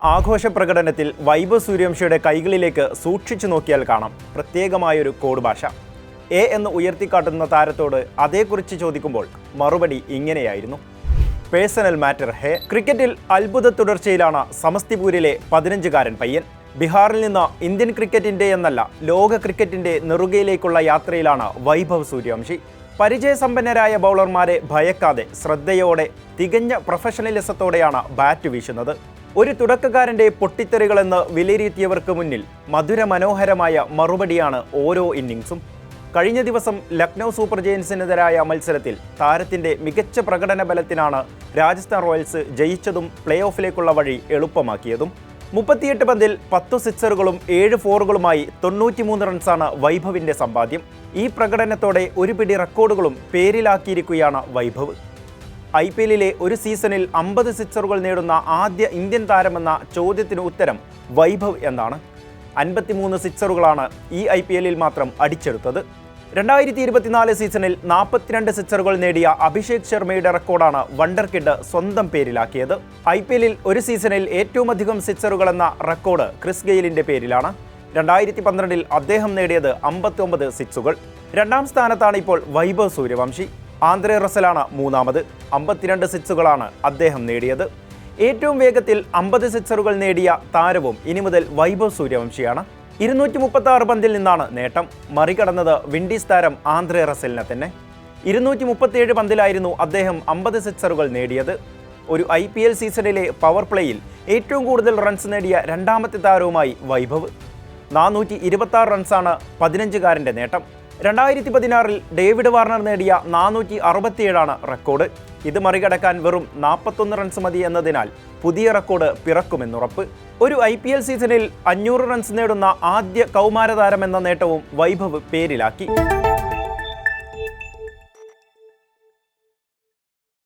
ആഘോഷ പ്രകടനത്തിൽ വൈഭവ് സൂര്യവംശിയുടെ കൈകളിലേക്ക് സൂക്ഷിച്ചു നോക്കിയാൽ കാണാം പ്രത്യേകമായൊരു കോഡ് ഭാഷ. എ എന്ന് ഉയർത്തിക്കാട്ടുന്ന താരത്തോട് അതേക്കുറിച്ച് ചോദിക്കുമ്പോൾ മറുപടി ഇങ്ങനെയായിരുന്നു: പേഴ്സണൽ മാറ്റർ ഹേ. ക്രിക്കറ്റിൽ അത്ഭുത തുടർച്ചയിലാണ് സമസ്തിപൂരിലെ 15-കാരൻ പയ്യൻ. ബീഹാറിൽ നിന്ന് ഇന്ത്യൻ ക്രിക്കറ്റിന്റെ എന്നല്ല ലോക ക്രിക്കറ്റിന്റെ നെറുകയിലേക്കുള്ള യാത്രയിലാണ് വൈഭവ് സൂര്യവംശി. പരിചയസമ്പന്നരായ ബൗളർമാരെ ഭയക്കാതെ ശ്രദ്ധയോടെ തികഞ്ഞ പ്രൊഫഷണലിസത്തോടെയാണ് ബാറ്റ് വീശുന്നത്. ഒരു തുടക്കക്കാരന്റെ പൊട്ടിത്തെറികളെന്ന് വിലയിരുത്തിയവർക്ക് മുന്നിൽ മധുരമനോഹരമായ മറുപടിയാണ് ഓരോ ഇന്നിംഗ്സും. കഴിഞ്ഞ ദിവസം ലക്നൗ സൂപ്പർ ജയൻസിനെതിരായ മത്സരത്തിൽ താരത്തിന്റെ മികച്ച പ്രകടന ബലത്തിനാണ് രാജസ്ഥാൻ റോയൽസ് ജയിച്ചതും പ്ലേ ഓഫിലേക്കുള്ള വഴി എളുപ്പമാക്കിയതും. 38 പന്തിൽ 10 സിക്സറുകളും 7 ഫോറുകളുമായി 93 റൺസാണ് വൈഭവിന്റെ സമ്പാദ്യം. ഈ പ്രകടനത്തോടെ ഒരു പിടി റെക്കോർഡുകളും പേരിലാക്കിയിരിക്കുകയാണ് വൈഭവ്. IPL ഒരു സീസണിൽ 50 സിക്സറുകൾ നേടുന്ന ആദ്യ ഇന്ത്യൻ താരമെന്ന ചോദ്യത്തിന് ഉത്തരം വൈഭവ് എന്നാണ്. 53 സിക്സറുകളാണ് ഈ IPL മാത്രം അടിച്ചെടുത്തത്. 2024 സീസണിൽ 42 സിക്സറുകൾ നേടിയ അഭിഷേക് ശർമ്മയുടെ റെക്കോർഡാണ് വണ്ടർ കിഡ് സ്വന്തം പേരിലാക്കിയത്. IPL ഒരു സീസണിൽ ഏറ്റവും അധികം സിക്സറുകളെന്ന റെക്കോർഡ് ക്രിസ് ഗെയിലിന്റെ പേരിലാണ്. 2012 അദ്ദേഹം നേടിയത് 59 സിക്സുകൾ. രണ്ടാം സ്ഥാനത്താണ് ഇപ്പോൾ വൈഭവ് സൂര്യവംശി. ആന്ദ്രെ റസലാണ് മൂന്നാമത്. 52 സിക്സുകളാണ് അദ്ദേഹം നേടിയത്. ഏറ്റവും വേഗത്തിൽ 50 സിക്സറുകൾ നേടിയ താരവും ഇനി മുതൽ വൈഭവ് സൂര്യവംശിയാണ്. 236 പന്തിൽ നിന്നാണ് നേട്ടം. മറികടന്നത് വിൻഡീസ് താരം ആന്ദ്രെ റസലിനെ തന്നെ. 237 പന്തിലായിരുന്നു അദ്ദേഹം 50 സിക്സറുകൾ നേടിയത്. ഒരു IPL സീസണിലെ പവർ പ്ലേയിൽ ഏറ്റവും കൂടുതൽ റൺസ് നേടിയ രണ്ടാമത്തെ താരവുമായി വൈഭവ്. 426 റൺസാണ് 15-കാരൻ്റെ നേട്ടം. 2016 ഡേവിഡ് വാർണർ നേടിയ 467 റെക്കോർഡ്. ഇത് മറികടക്കാൻ വെറും 41 റൺസ് മതി എന്നതിനാൽ പുതിയ റെക്കോർഡ് പിറക്കുമെന്നുറപ്പ്. ഒരു IPL സീസണിൽ 500 റൺസ് നേടുന്ന ആദ്യ കൗമാരതാരമെന്ന നേട്ടവും വൈഭവ് പേരിലാക്കി.